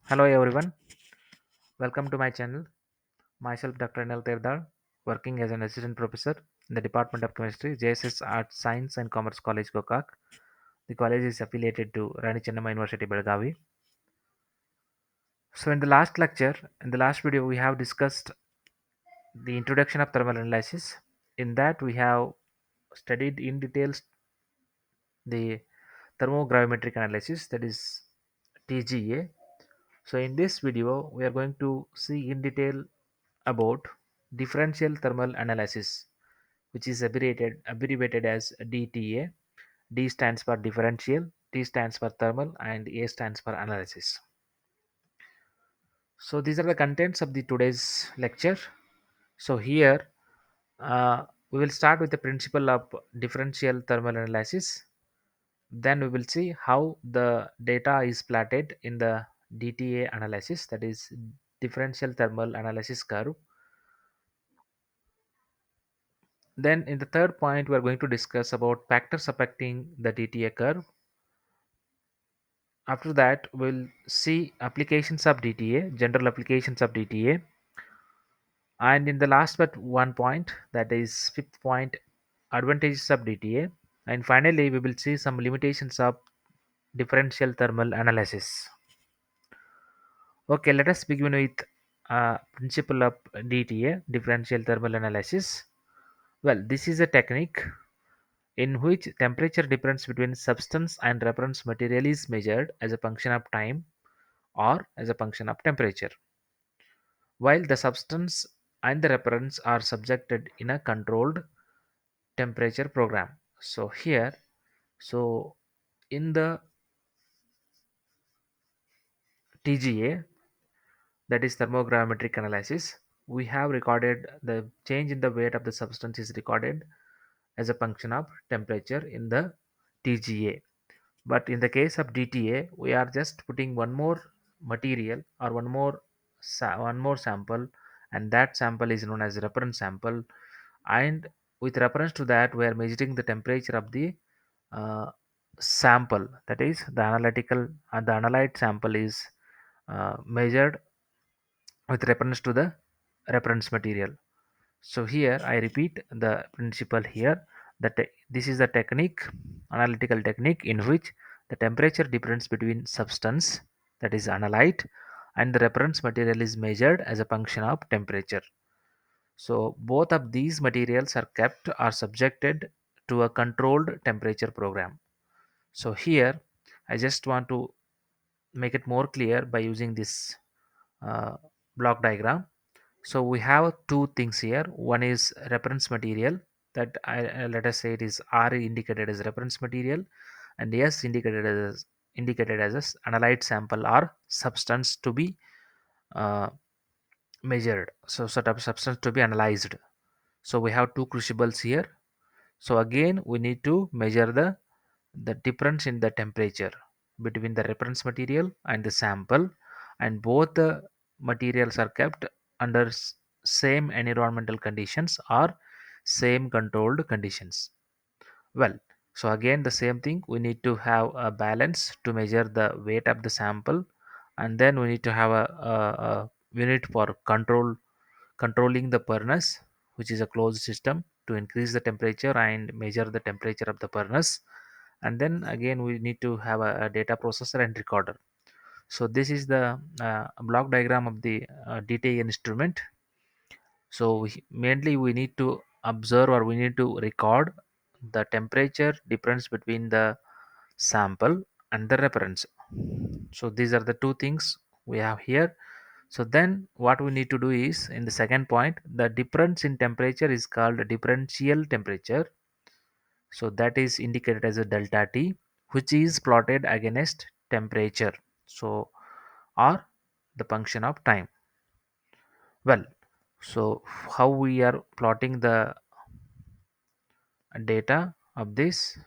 Hello everyone, welcome to my channel. Myself Dr. Anil Terdar, working as an assistant professor in the Department of Chemistry, JSS Arts, Science and Commerce College, Gokak. The college is affiliated to Rani Chennamma University, Belagavi. So in the last lecture, in the last video, we have discussed the introduction of thermal analysis. In that, we have studied in details the thermogravimetric analysis, that is TGA. So in this video, we are going to see in detail about differential thermal analysis, which is abbreviated as DTA. D stands for differential, T stands for thermal, and A stands for analysis. So these are the contents of the today's lecture. So here we will start with the principle of differential thermal analysis. Then we will see how the data is plotted in the DTA analysis, that is differential thermal analysis curve. Then in the third point, we are going to discuss about factors affecting the DTA curve. After that, we'll see applications of DTA, general applications of DTA. And in the last but one point, that is fifth point, advantages of DTA. And finally, we will see some limitations of differential thermal analysis. Okay, let us begin with principle of DTA, differential thermal analysis. Well, this is a technique in which temperature difference between substance and reference material is measured as a function of time or as a function of temperature, while the substance and the reference are subjected in a controlled temperature program. So here, so in the TGA, that is thermogravimetric analysis, we have recorded the change in the weight of the substance is recorded as a function of temperature in the TGA. But in the case of DTA, we are just putting one more material or one more sample, and that sample is known as reference sample. And with reference to that, we are measuring the temperature of the uh, sample. That is the analytical the analyte sample is measured with reference to the reference material. So here I repeat the principle here that this is the technique, analytical technique in which the temperature difference between substance, that is analyte, and the reference material is measured as a function of temperature. So both of these materials are kept or subjected to a controlled temperature program. So here I just want to make it more clear by using this uh, block diagram. So we have two things here. One is reference material, that let us say it is R indicated as reference material, and S indicated as analyte sample or substance to be uh, measured. So sort of substance to be analyzed. So we have two crucibles here. So again we need to measure the difference in the temperature between the reference material and the sample, and both the materials are kept under same environmental conditions or same controlled conditions. Well, so again the same thing, we need to have a balance to measure the weight of the sample, and then we need to have a unit for controlling the furnace, which is a closed system, to increase the temperature and measure the temperature of the furnace. And then again we need to have a data processor and recorder. So this is the block diagram of the DTA instrument. So mainly we need to observe, or we need to record the temperature difference between the sample and the reference. So these are the two things we have here. So then what we need to do is, in the second point, the difference in temperature is called differential temperature. So that is indicated as a delta T, which is plotted against temperature. So or the function of time. Well, so how we are plotting the data of this?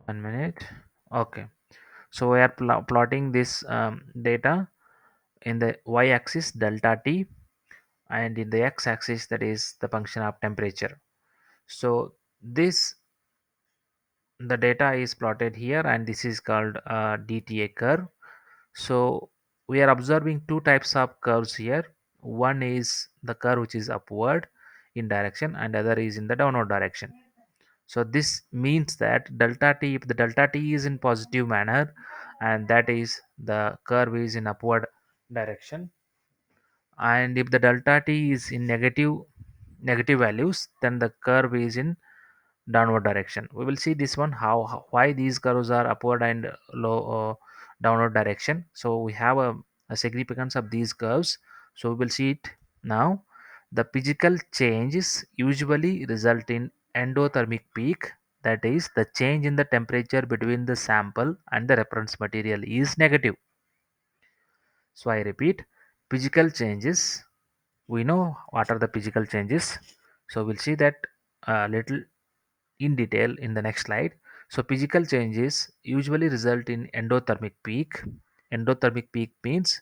1 minute. Okay. So we are plotting this data in the y-axis delta T, and in the x-axis, that is the function of temperature. So this the data is plotted here, and this is called DTA curve. So we are observing two types of curves here. One is the curve which is upward in direction, and other is in the downward direction. So this means that delta t, if the delta t is in positive manner, and that is the curve is in upward direction, and if the delta t is in negative values, then the curve is in downward direction. We will see this one, why these curves are upward and low downward direction. So we have a significance of these curves. So we will see it now. The physical changes usually result in endothermic peak, that is the change in the temperature between the sample and the reference material is negative. So I repeat, physical changes, we know what are the physical changes. So we'll see that a little in detail in the next slide. So physical changes usually result in endothermic peak. Endothermic peak means,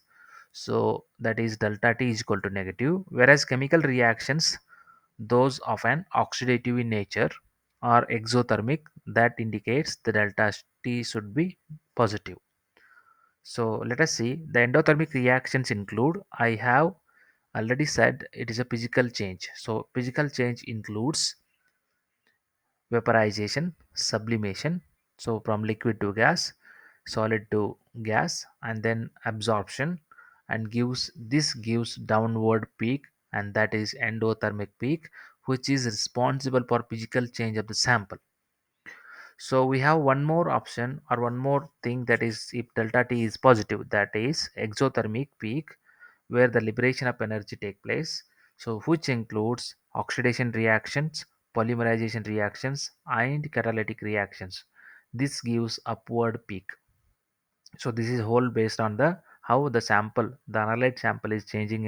so that is delta T is equal to negative, whereas chemical reactions, those of an oxidative in nature, are exothermic, that indicates the delta T should be positive. So let us see, the endothermic reactions include, I have already said it is a physical change. So physical change includes vaporization, sublimation, so from liquid to gas, solid to gas, and then absorption, and gives downward peak, and that is endothermic peak, which is responsible for physical change of the sample. So we have one more option or one more thing, that is if delta T is positive, that is exothermic peak, where the liberation of energy take place. So which includes oxidation reactions, polymerization reactions, and catalytic reactions. This gives upward peak. So this is whole based on the how the sample, the analyte sample is changing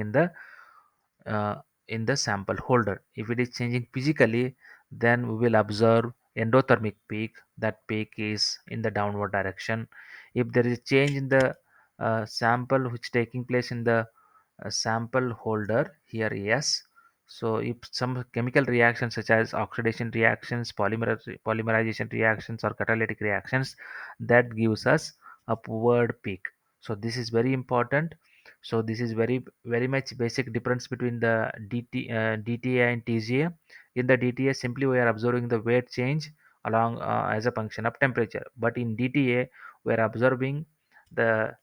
uh, in the sample holder. If it is changing physically, then we will observe endothermic peak. That peak is in the downward direction. If there is change in the sample which taking place in the sample holder here, yes. So if some chemical reactions such as oxidation reactions, polymerization reactions, or catalytic reactions, that gives us upward peak. So this is very important. So this is very much basic difference between the DTA and TGA. In the DTA, simply we are observing the weight change along as a function of temperature, but in DTA we are observing the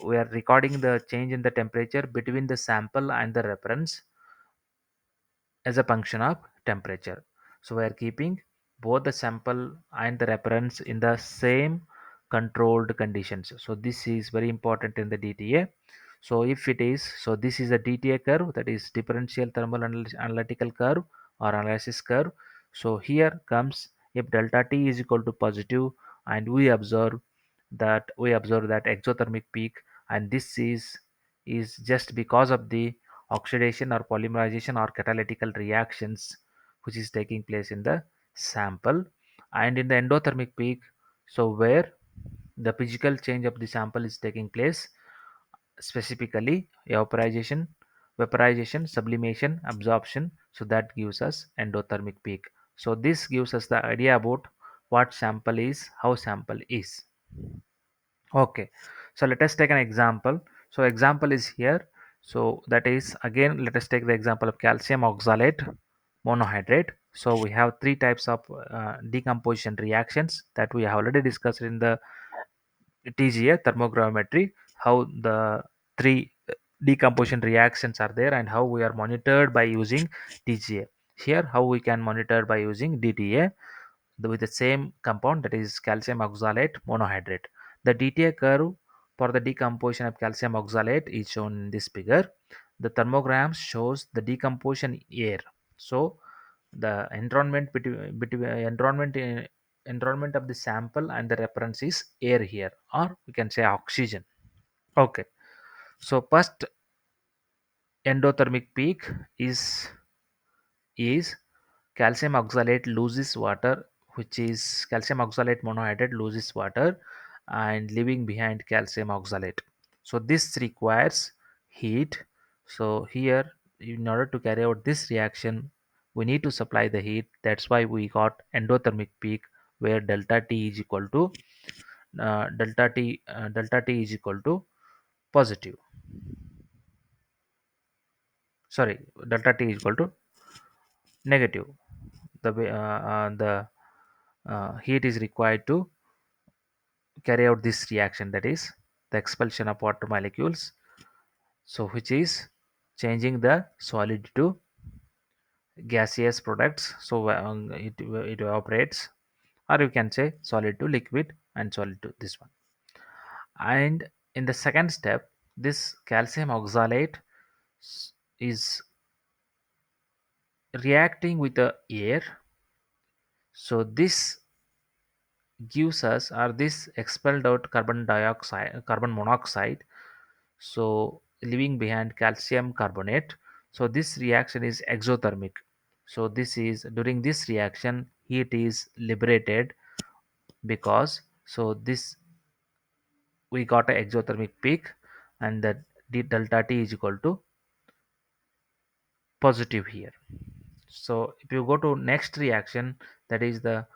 we are recording the change in the temperature between the sample and the reference as a function of temperature. So we are keeping both the sample and the reference in the same controlled conditions. So this is very important in the DTA. So if it is, so this is a DTA curve, that is differential thermal analytical curve or analysis curve. So here comes, if delta T is equal to positive, and we observe that exothermic peak, and this is just because of the oxidation or polymerization or catalytical reactions which is taking place in the sample. And in the endothermic peak, so where the physical change of the sample is taking place, specifically vaporization, sublimation, absorption, so that gives us endothermic peak. So this gives us the idea about what sample is, how sample is. Okay, so let us take an example. So example is here. So that is, again, let us take the example of calcium oxalate monohydrate. So we have three types of decomposition reactions that we have already discussed in the TGA thermogrametry, how the three decomposition reactions are there and how we are monitored by using TGA. Here, how we can monitor by using DTA with the same compound, that is calcium oxalate monohydrate. The DTA curve for the decomposition of calcium oxalate is shown in this figure. The thermogram shows the decomposition air. So the environment of the sample and the reference is air here, or we can say oxygen. Okay, so first endothermic peak is calcium oxalate loses water, which is calcium oxalate monohydrate loses water and leaving behind calcium oxalate. So this requires heat. So here, in order to carry out this reaction, we need to supply the heat. That's why we got endothermic peak where delta t is equal to delta t is equal to positive. Sorry, delta t is equal to negative. The heat is required to carry out this reaction, that is the expulsion of water molecules, so which is changing the solid to gaseous products. So it evaporates, or you can say solid to liquid and solid to this one. And in the second step, this calcium oxalate is reacting with the air. So this gives us, or this expelled out carbon monoxide, so leaving behind calcium carbonate. So this reaction is exothermic. So this is, during this reaction heat is liberated, because so this we got a exothermic peak, and that delta t is equal to positive here. So if you go to next reaction, that is the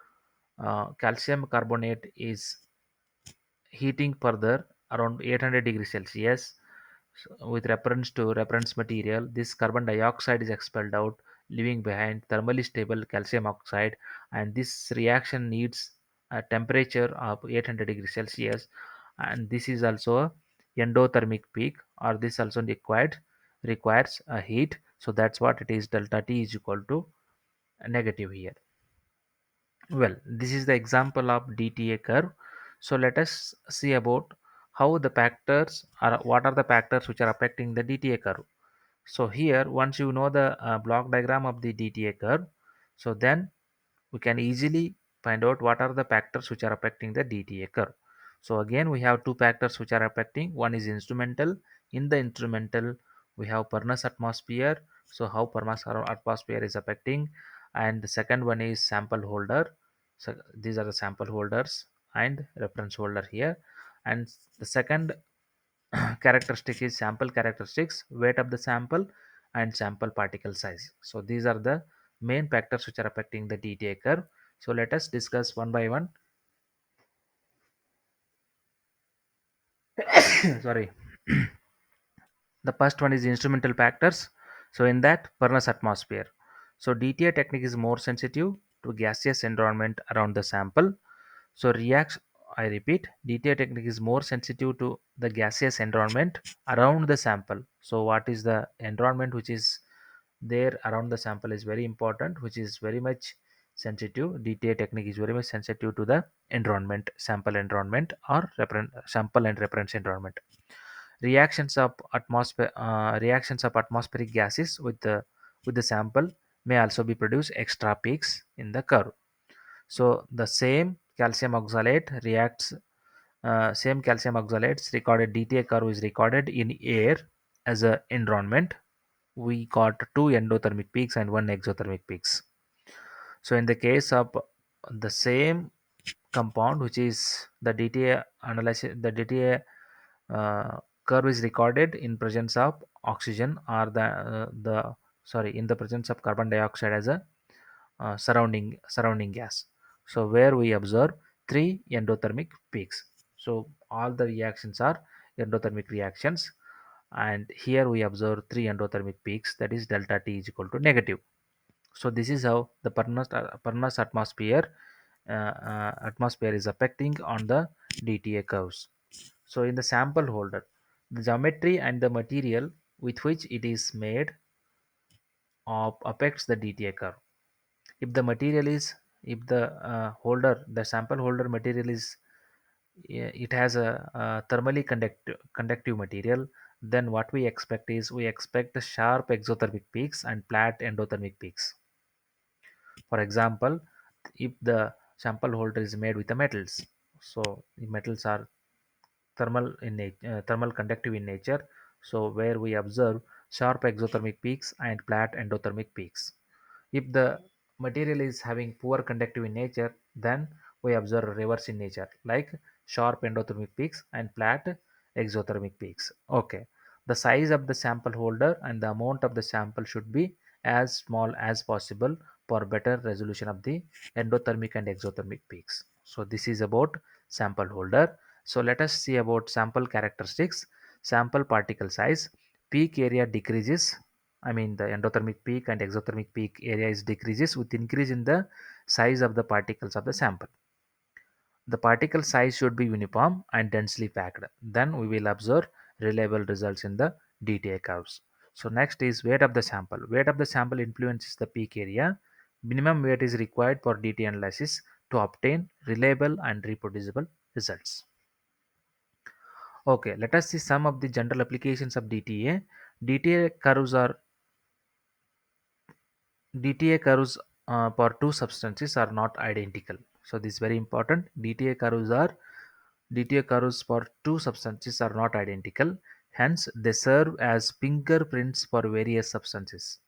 calcium carbonate is heating further around 800 degrees Celsius. So with reference to reference material, this carbon dioxide is expelled out, leaving behind thermally stable calcium oxide, and this reaction needs a temperature of 800 degrees Celsius, and this is also a endothermic peak, or this also requires a heat. So that's what it is, delta T is equal to negative here. Well, this is the example of DTA curve. So let us see about how the factors are, what are the factors which are affecting the DTA curve. So here, once you know the block diagram of the DTA curve, so then we can easily find out what are the factors which are affecting the DTA curve. So again, we have two factors which are affecting. One is instrumental. In the instrumental, we have Parnas atmosphere. So how Parnas atmosphere is affecting, and the second one is sample holder. So these are the sample holders and reference holder here. And the second characteristic is sample characteristics, weight of the sample, and sample particle size. So these are the main factors which are affecting the DTA curve. So let us discuss one by one. Sorry. The first one is instrumental factors. So in that, furnace atmosphere. So DTA technique is more sensitive to gaseous environment around the sample. So reacts, I repeat, DTA technique is more sensitive to the gaseous environment around the sample. So what is the environment which is there around the sample is very important, which is very much sensitive. DTA technique is very much sensitive to the environment, sample environment, or sample and reference environment. Reactions of atmospheric gases with the sample may also be produce extra peaks in the curve. So the same calcium oxalates recorded DTA curve is recorded in air as a environment. We got two endothermic peaks and one exothermic peaks. So in the case of the same compound, which is the DTA analysis, the DTA curve is recorded in presence of oxygen, or the sorry, in the presence of carbon dioxide as a surrounding gas. So where we observe three endothermic peaks. So all the reactions are endothermic reactions, and here we observe three endothermic peaks, that is delta T is equal to negative. So this is how the Parnas atmosphere is affecting on the DTA curves. So in the sample holder, the geometry and the material with which it is made affects the DTA curve. If the material is, if the the sample holder material is, it has a thermally conductive material, then what we expect is, we expect sharp exothermic peaks and flat endothermic peaks. For example, if the sample holder is made with the metals, so the metals are thermal conductive in nature, so where we observe sharp exothermic peaks and flat endothermic peaks. If the material is having poor conductive in nature, then we observe reverse in nature, like sharp endothermic peaks and flat exothermic peaks. Okay. The size of the sample holder and the amount of the sample should be as small as possible for better resolution of the endothermic and exothermic peaks. So this is about sample holder. So let us see about sample characteristics. Sample particle size. Peak area decreases. I mean the endothermic peak and exothermic peak area is decreases with increase in the size of the particles of the sample. The particle size should be uniform and densely packed. Then we will observe reliable results in the DTA curves. So next is weight of the sample. Weight of the sample influences the peak area. Minimum weight is required for DTA analysis to obtain reliable and reproducible results. Okay, let us see some of the general applications of DTA. DTA curves are DTA curves for two substances are not identical. So this is very important. DTA curves for two substances are not identical. Hence, they serve as fingerprints for various substances.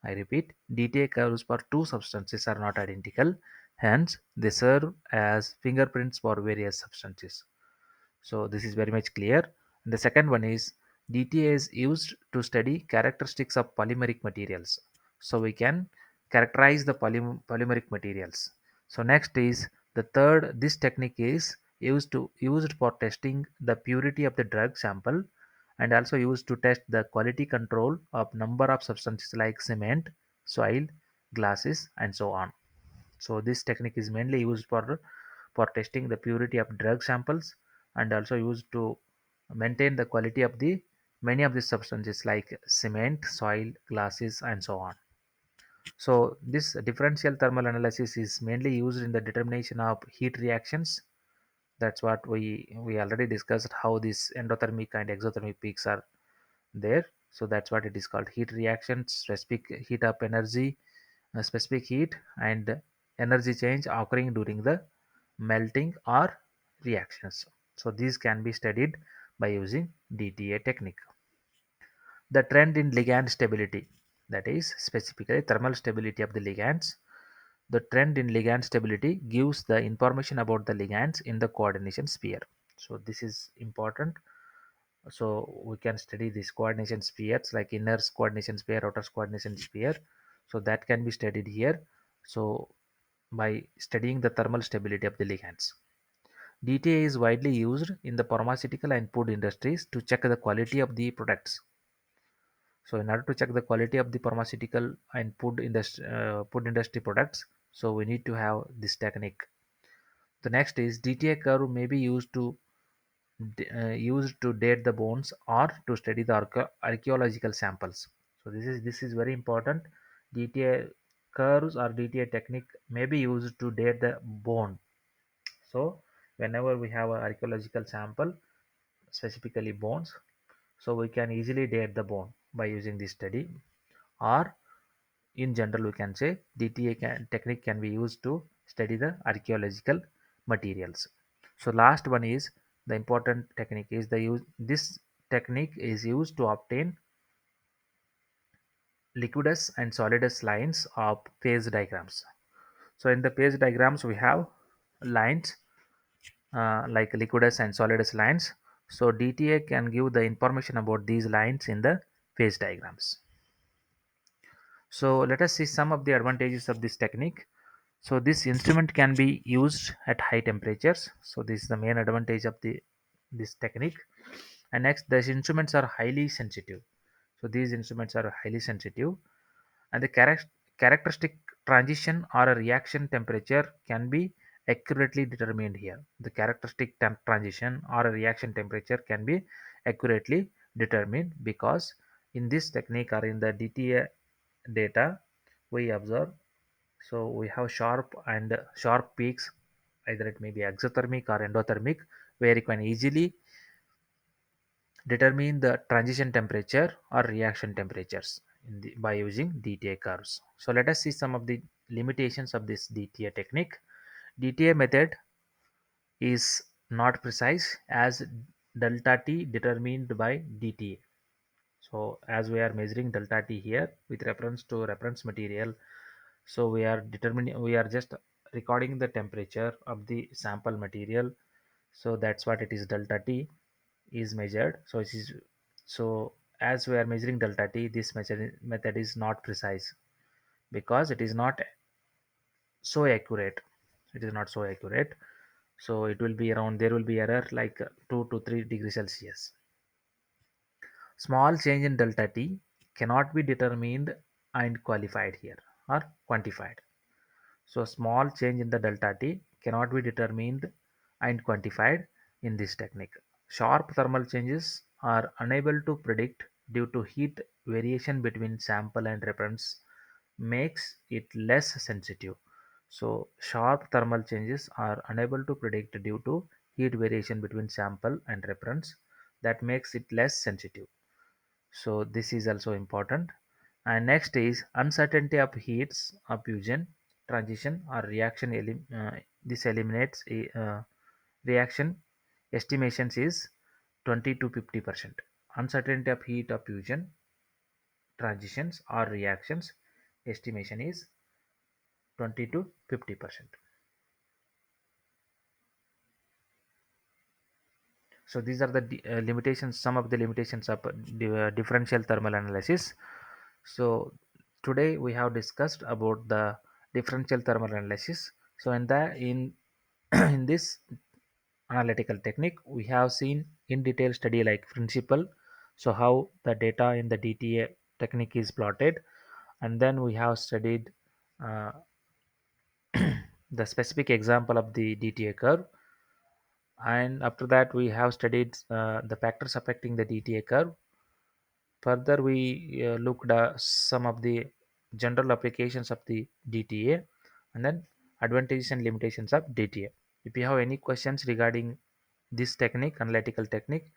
I repeat, DTA curves for two substances are not identical. Hence, they serve as fingerprints for various substances. So this is very much clear. And the second one is DTA is used to study characteristics of polymeric materials. So we can characterize the polymeric materials. So next is the third. This technique is used for testing the purity of the drug sample and also used to test the quality control of number of substances like cement, soil, glasses, and so on. So this technique is mainly used for testing the purity of drug samples and also used to maintain the quality of the many of the substances like cement, soil, glasses, and so on. So this differential thermal analysis is mainly used in the determination of heat reactions. That's what we already discussed how these endothermic and exothermic peaks are there. So that's what it is called, heat reactions, specific heat up energy, specific heat and energy change occurring during the melting or reactions. So these can be studied by using DTA technique. The trend in ligand stability, that is specifically thermal stability of the ligands. The trend in ligand stability gives the information about the ligands in the coordination sphere. So this is important. So we can study these coordination spheres like inner coordination sphere, outer coordination sphere. So that can be studied here. So by studying the thermal stability of the ligands. DTA is widely used in the pharmaceutical and food industries to check the quality of the products. So in order to check the quality of the pharmaceutical and food industry products, so we need to have this technique. The next is DTA curve may be used to date the bones or to study the archaeological samples. So this is very important. DTA curves or DTA technique may be used to date the bone. So whenever we have an archaeological sample, specifically bones, so we can easily date the bone by using this study. Or in general, we can say technique can be used to study the archaeological materials. So last one is the important technique is the use. This technique is used to obtain liquidus and solidus lines of phase diagrams. So in the phase diagrams, we have lines like liquidus and solidus lines. So DTA can give the information about these lines in the phase diagrams. So let us see some of the advantages of this technique. So this instrument can be used at high temperatures. So this is the main advantage of the this technique. And next, these instruments are highly sensitive. So these instruments are highly sensitive, and the characteristic transition or a reaction temperature can be accurately determined here. The characteristic transition or a reaction temperature can be accurately determined because in this technique or in the DTA data we observe, so we have sharp peaks, either it may be exothermic or endothermic, where you can easily determine the transition temperature or reaction temperatures by using DTA curves. So let us see some of the limitations of this DTA technique. DTA method is not precise as delta T determined by DTA. So as we are measuring delta T here with reference to reference material, so we are just recording the temperature of the sample material. So that's what it is, delta T is measured. So it is, so as we are measuring delta T, this method is not precise because it is not so accurate. It is not so accurate. So it will be around, there will be error like 2 to 3 degrees Celsius. Small change in delta T cannot be determined and qualified here or quantified. So small change in the delta T cannot be determined and quantified in this technique. Sharp thermal changes are unable to predict due to heat variation between sample and reference makes it less sensitive. So sharp thermal changes are unable to predict due to heat variation between sample and reference that makes it less sensitive. So this is also important. And next is uncertainty of heats of fusion, transition or reaction. This eliminates a reaction estimations is 20 to 50%. Uncertainty of heat of fusion, transitions or reactions estimation is 20 to 50%. So these are the limitations, some of the limitations of differential thermal analysis. So today we have discussed about the differential thermal analysis. So in in this analytical technique, we have seen in detail study like principle. So how the data in the DTA technique is plotted, and then we have studied uh, the specific example of the DTA curve, and after that we have studied the factors affecting the DTA curve. Further, we looked some of the general applications of the DTA, and then advantages and limitations of DTA. If you have any questions regarding this technique, analytical technique,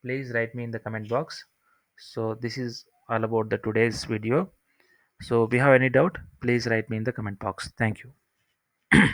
please write me in the comment box. So this is all about the today's video. So if you have any doubt, please write me in the comment box. Thank you.